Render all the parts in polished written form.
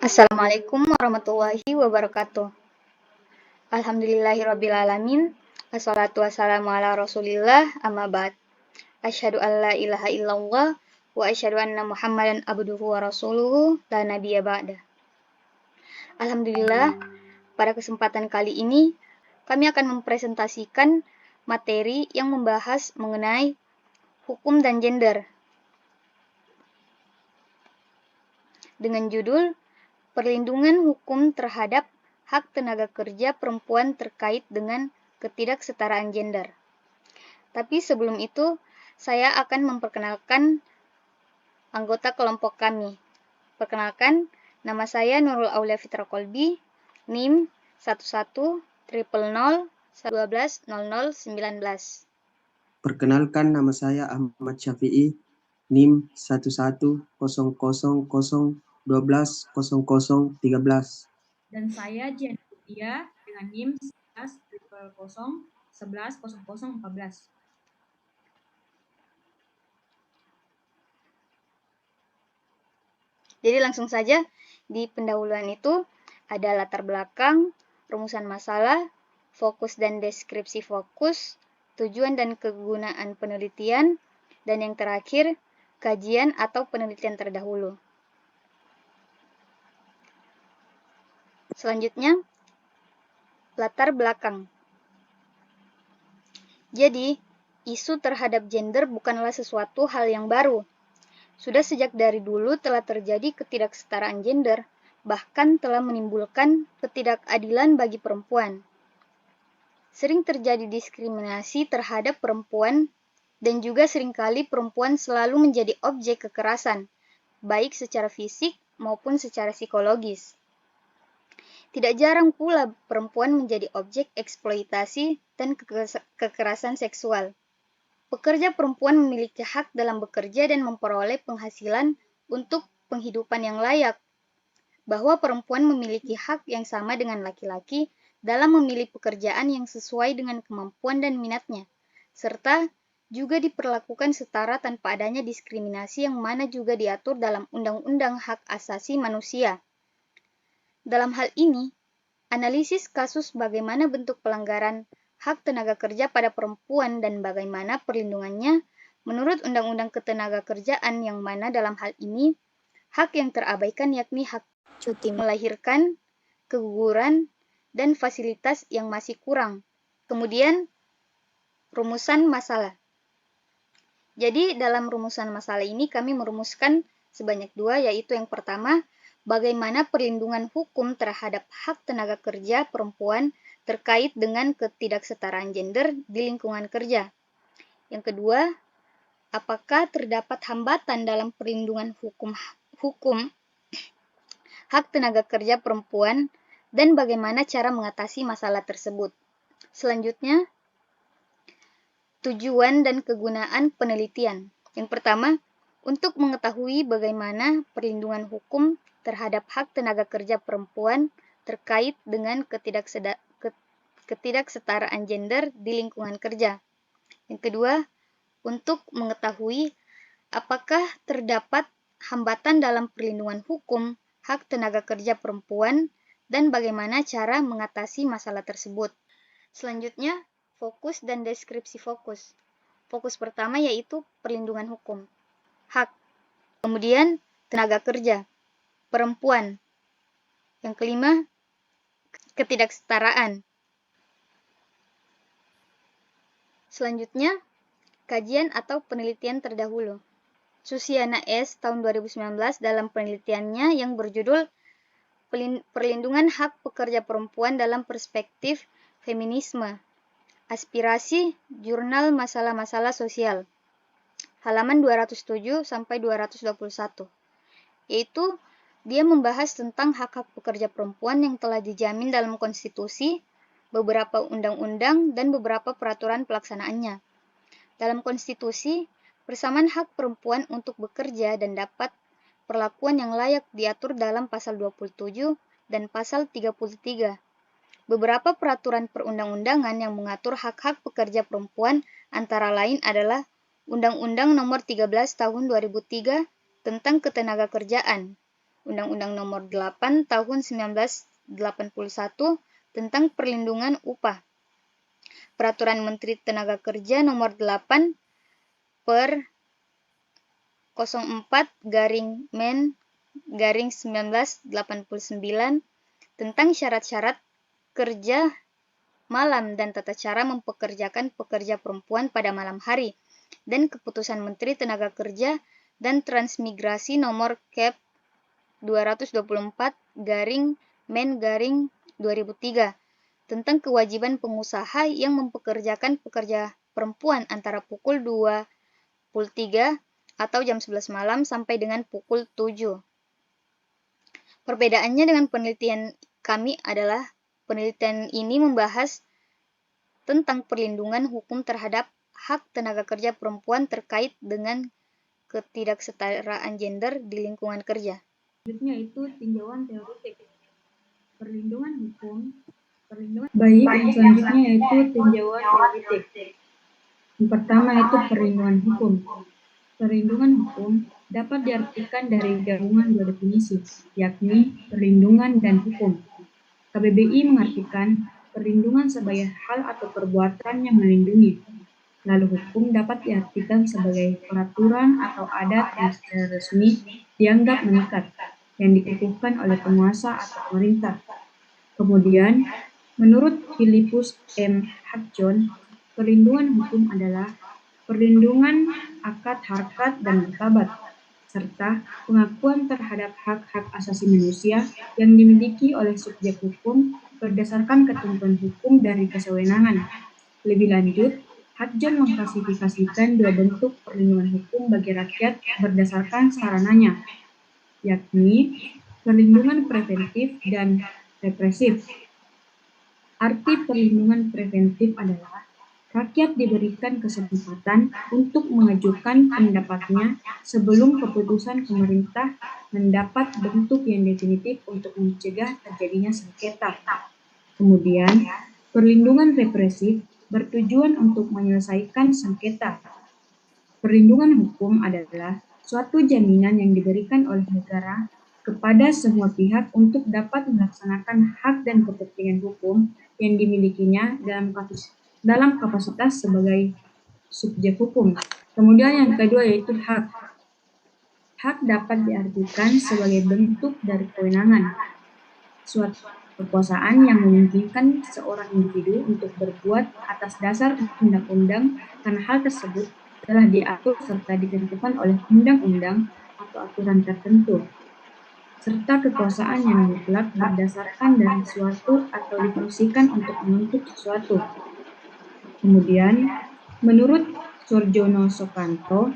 Assalamualaikum warahmatullahi wabarakatuh. Alhamdulillahirrabbilalamin. Assalatu wassalamu ala rasulillah amma ba'd. Asyhadu an la ilaha illallah wa asyhadu anna muhammadan abduhu wa rasuluhu la nabiyya ba'da. Alhamdulillah, pada kesempatan kali ini kami akan mempresentasikan materi yang membahas mengenai hukum dan gender dengan judul Perlindungan Hukum Terhadap Hak Tenaga Kerja Perempuan Terkait dengan Ketidaksetaraan Gender. Tapi sebelum itu, saya akan memperkenalkan anggota kelompok kami. Perkenalkan, nama saya Nurul Aulia Fitra Kolbi, NIM 110000120019. Perkenalkan, nama saya Ahmad Syafi'i, NIM 110000120013. Dan saya Jian Dia dengan NIM 110000110014. Jadi langsung saja, di pendahuluan itu ada latar belakang, rumusan masalah, fokus dan deskripsi fokus, tujuan dan kegunaan penelitian, dan yang terakhir, kajian atau penelitian terdahulu. Selanjutnya, latar belakang. Jadi, isu terhadap gender bukanlah sesuatu hal yang baru. Sudah sejak dari dulu telah terjadi ketidaksetaraan gender, bahkan telah menimbulkan ketidakadilan bagi perempuan. Sering terjadi diskriminasi terhadap perempuan, dan juga seringkali perempuan selalu menjadi objek kekerasan, baik secara fisik maupun secara psikologis. Tidak jarang pula perempuan menjadi objek eksploitasi dan kekerasan seksual. Pekerja perempuan memiliki hak dalam bekerja dan memperoleh penghasilan untuk penghidupan yang layak, bahwa perempuan memiliki hak yang sama dengan laki-laki dalam memilih pekerjaan yang sesuai dengan kemampuan dan minatnya, serta juga diperlakukan setara tanpa adanya diskriminasi yang mana juga diatur dalam Undang-Undang Hak Asasi Manusia. Dalam hal ini, analisis kasus bagaimana bentuk pelanggaran hak tenaga kerja pada perempuan dan bagaimana perlindungannya menurut Undang-Undang Ketenagakerjaan yang mana dalam hal ini, hak yang terabaikan yakni hak cuti melahirkan, keguguran, dan fasilitas yang masih kurang. Kemudian, rumusan masalah. Jadi, dalam rumusan masalah ini kami merumuskan sebanyak 2, yaitu yang pertama, bagaimana perlindungan hukum terhadap hak tenaga kerja perempuan terkait dengan ketidaksetaraan gender di lingkungan kerja. Yang kedua, apakah terdapat hambatan dalam perlindungan hukum hak tenaga kerja perempuan dan bagaimana cara mengatasi masalah tersebut. Selanjutnya, tujuan dan kegunaan penelitian. Yang pertama, untuk mengetahui bagaimana perlindungan hukum terhadap hak tenaga kerja perempuan terkait dengan ketidaksetaraan gender di lingkungan kerja. Yang kedua, untuk mengetahui apakah terdapat hambatan dalam perlindungan hukum hak tenaga kerja perempuan dan bagaimana cara mengatasi masalah tersebut. Selanjutnya, fokus dan deskripsi fokus. Fokus pertama yaitu perlindungan hukum, hak. Kemudian, tenaga kerja, perempuan. Yang kelima, ketidaksetaraan. Selanjutnya, kajian atau penelitian terdahulu. Susiana S. tahun 2019 dalam penelitiannya yang berjudul Perlindungan Hak Pekerja Perempuan dalam Perspektif Feminisme. Aspirasi Jurnal Masalah-Masalah Sosial. Halaman 207 sampai 221. Yaitu dia membahas tentang hak-hak pekerja perempuan yang telah dijamin dalam konstitusi, beberapa undang-undang dan beberapa peraturan pelaksanaannya. Dalam konstitusi, persamaan hak perempuan untuk bekerja dan dapat perlakuan yang layak diatur dalam pasal 27 dan pasal 33. Beberapa peraturan perundang-undangan yang mengatur hak-hak pekerja perempuan antara lain adalah Undang-Undang Nomor 13 Tahun 2003 tentang Ketenagakerjaan, Undang-Undang Nomor 8 Tahun 1981 tentang Perlindungan Upah, Peraturan Menteri Tenaga Kerja Nomor 8 per 04/Men/1989 tentang syarat-syarat kerja malam dan tata cara mempekerjakan pekerja perempuan pada malam hari, dan Keputusan Menteri Tenaga Kerja dan Transmigrasi Nomor Kep 224/Men/2003 tentang kewajiban pengusaha yang mempekerjakan pekerja perempuan antara pukul 23 atau jam 11 malam sampai dengan pukul 7. Perbedaannya dengan penelitian kami adalah penelitian ini membahas tentang perlindungan hukum terhadap hak tenaga kerja perempuan terkait dengan ketidaksetaraan gender di lingkungan kerja. Selanjutnya itu tinjauan teoretik. Perlindungan baik, yang selanjutnya yaitu tinjauan teoretik. Yang pertama itu perlindungan hukum. Perlindungan hukum dapat diartikan dari gabungan dua definisi, yakni perlindungan dan hukum. KBBI mengartikan perlindungan sebagai hal atau perbuatan yang melindungi. Lalu hukum dapat diartikan sebagai peraturan atau adat yang secara resmi dianggap mengikat, yang dikukuhkan oleh penguasa atau pemerintah. Kemudian, menurut Philippus M. Hudson, perlindungan hukum adalah perlindungan akad harkat dan martabat, serta pengakuan terhadap hak-hak asasi manusia yang dimiliki oleh subjek hukum berdasarkan ketentuan hukum dari kesewenangan. Lebih lanjut, Hudson mengklasifikasikan dua bentuk perlindungan hukum bagi rakyat berdasarkan sarananya, yakni perlindungan preventif dan represif. Arti perlindungan preventif adalah rakyat diberikan kesempatan untuk mengajukan pendapatnya sebelum keputusan pemerintah mendapat bentuk yang definitif untuk mencegah terjadinya sengketa. Kemudian, perlindungan represif bertujuan untuk menyelesaikan sengketa. Perlindungan hukum adalah suatu jaminan yang diberikan oleh negara kepada semua pihak untuk dapat melaksanakan hak dan kepentingan hukum yang dimilikinya dalam kapasitas sebagai subjek hukum. Kemudian yang kedua yaitu hak. Hak dapat diartikan sebagai bentuk dari kewenangan, suatu kekuasaan yang memungkinkan seorang individu untuk berbuat atas dasar undang-undang karena hal tersebut telah diatur serta ditentukan oleh undang-undang atau aturan tertentu, serta kekuasaan yang mutlak berdasarkan dari suatu atau difungsikan untuk menuntut sesuatu. Kemudian, menurut Surjono Soekanto,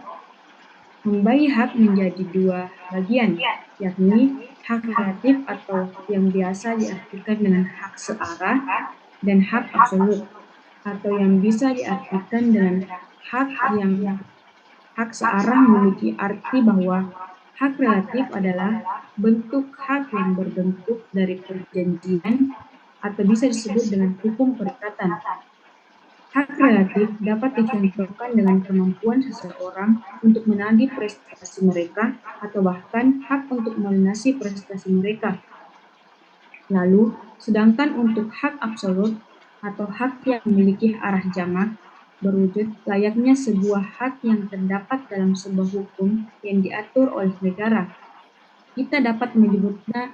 membagi hak menjadi dua bagian, yakni hak relatif atau yang biasa diartikan dengan hak searah dan hak absolut, atau yang bisa diartikan dengan hak searah memiliki arti bahwa hak relatif adalah bentuk hak yang berbentuk dari perjanjian atau bisa disebut dengan hukum perikatan. Hak relatif dapat dicontohkan dengan kemampuan seseorang untuk menagih prestasi mereka atau bahkan hak untuk melunasi prestasi mereka. Lalu, sedangkan untuk hak absolut atau hak yang memiliki arah jamak berwujud layaknya sebuah hak yang terdapat dalam sebuah hukum yang diatur oleh negara. Kita dapat menyebutnya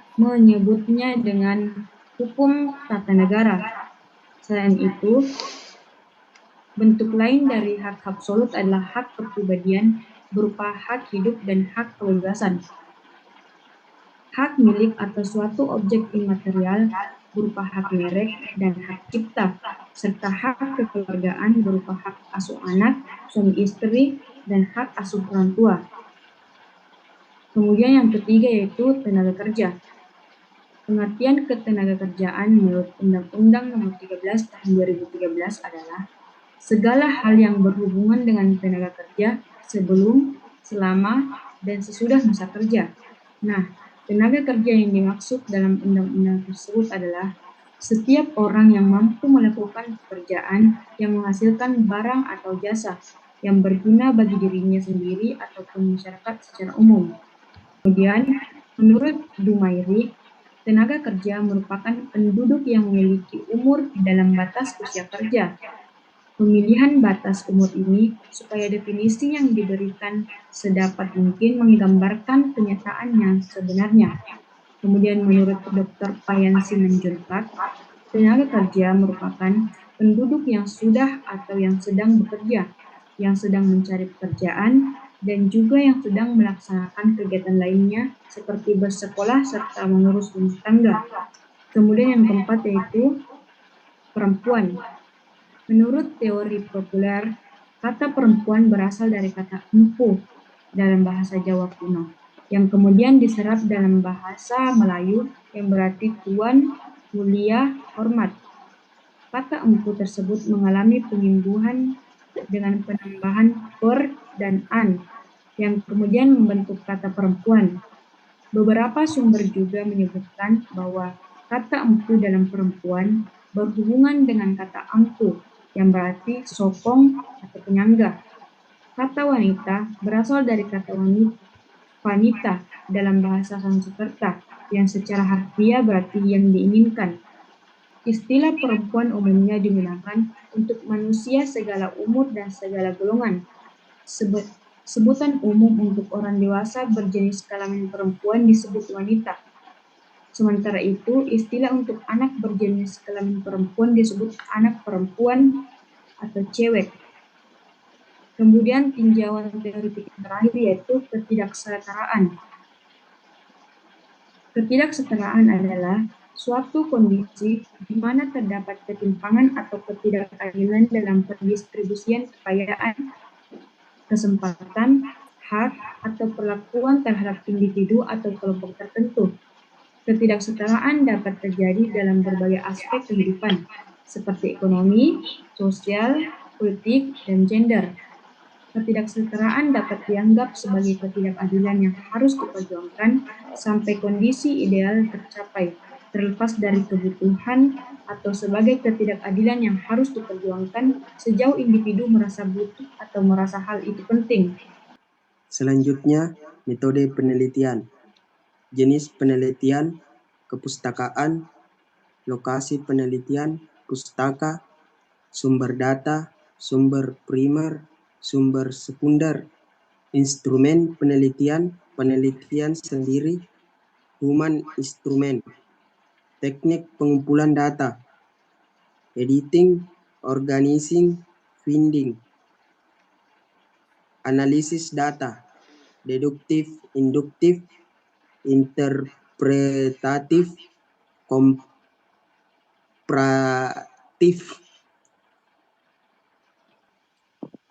dengan hukum tata negara. Selain itu, bentuk lain dari hak absolut adalah hak kepribadian berupa hak hidup dan hak kebebasan. Hak milik atau suatu objek imaterial berupa hak merek dan hak cipta, serta hak kekeluargaan berupa hak asuh anak, suami istri, dan hak asuh orang tua. Kemudian yang ketiga yaitu tenaga kerja. Pengertian ketenagakerjaan menurut Undang-Undang Nomor 13 Tahun 2013 adalah segala hal yang berhubungan dengan tenaga kerja sebelum, selama, dan sesudah masa kerja. Nah, tenaga kerja yang dimaksud dalam undang-undang tersebut adalah setiap orang yang mampu melakukan pekerjaan yang menghasilkan barang atau jasa yang berguna bagi dirinya sendiri ataupun masyarakat secara umum. Kemudian, Menurut Dumairi, tenaga kerja merupakan penduduk yang memiliki umur di dalam batas usia kerja. Pemilihan batas umur ini supaya definisi yang diberikan sedapat mungkin menggambarkan kenyataan yang sebenarnya. Kemudian menurut Dr. Payan Simanjuntak, tenaga kerja merupakan penduduk yang sudah atau yang sedang bekerja, yang sedang mencari pekerjaan, dan juga yang sedang melaksanakan kegiatan lainnya seperti bersekolah serta mengurus rumah tangga. Kemudian yang keempat yaitu perempuan. Menurut teori populer, kata perempuan berasal dari kata empu dalam bahasa Jawa kuno, yang kemudian diserap dalam bahasa Melayu yang berarti tuan, mulia, hormat. Kata empu tersebut mengalami penyembuhan dengan penambahan per dan an, yang kemudian membentuk kata perempuan. Beberapa sumber juga menyebutkan bahwa kata empu dalam perempuan berhubungan dengan kata ampu, yang berarti sokong atau penyangga. Kata wanita berasal dari kata wanita dalam bahasa Sanskerta, yang secara harfiah berarti yang diinginkan. Istilah perempuan umumnya digunakan untuk manusia segala umur dan segala golongan. Sebutan umum untuk orang dewasa berjenis kelamin perempuan disebut wanita. Sementara itu, istilah untuk anak berjenis kelamin perempuan disebut anak perempuan atau cewek. Kemudian tinjauan teoretik terakhir yaitu ketidaksetaraan. Ketidaksetaraan adalah suatu kondisi di mana terdapat ketimpangan atau ketidakadilan dalam pendistribusian kekayaan, kesempatan, hak, atau perlakuan terhadap individu atau kelompok tertentu. Ketidaksetaraan dapat terjadi dalam berbagai aspek kehidupan, seperti ekonomi, sosial, politik, dan gender. Ketidaksetaraan dapat dianggap sebagai ketidakadilan yang harus diperjuangkan sampai kondisi ideal tercapai, terlepas dari kebutuhan, atau sebagai ketidakadilan yang harus diperjuangkan sejauh individu merasa butuh atau merasa hal itu penting. Selanjutnya, metode penelitian. Jenis penelitian, kepustakaan, lokasi penelitian, pustaka, sumber data, sumber primer, sumber sekunder, instrumen penelitian, penelitian sendiri, human instrument, teknik pengumpulan data, editing, organizing, finding, analisis data, deduktif, induktif, interpretatif, komparatif,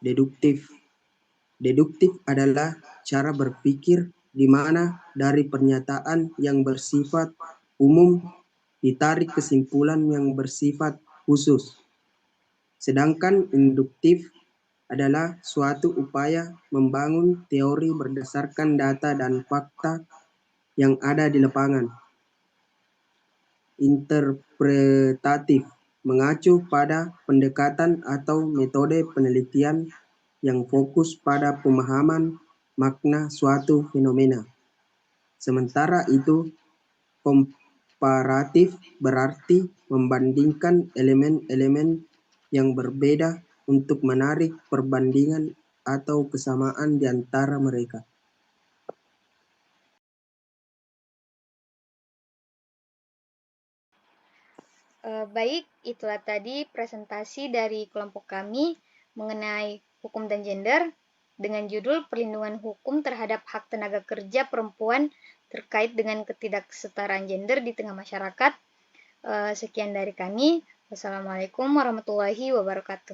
deduktif. Deduktif adalah cara berpikir di mana dari pernyataan yang bersifat umum ditarik kesimpulan yang bersifat khusus. Sedangkan induktif adalah suatu upaya membangun teori berdasarkan data dan fakta yang ada di lapangan. Interpretatif mengacu pada pendekatan atau metode penelitian yang fokus pada pemahaman makna suatu fenomena. Sementara itu, komparatif berarti membandingkan elemen-elemen yang berbeda untuk menarik perbandingan atau kesamaan di antara mereka. Baik, itulah tadi presentasi dari kelompok kami mengenai hukum dan gender dengan judul Perlindungan Hukum Terhadap Hak Tenaga Kerja Perempuan terkait dengan ketidaksetaraan gender di tengah masyarakat. Sekian dari kami. Wassalamualaikum warahmatullahi wabarakatuh.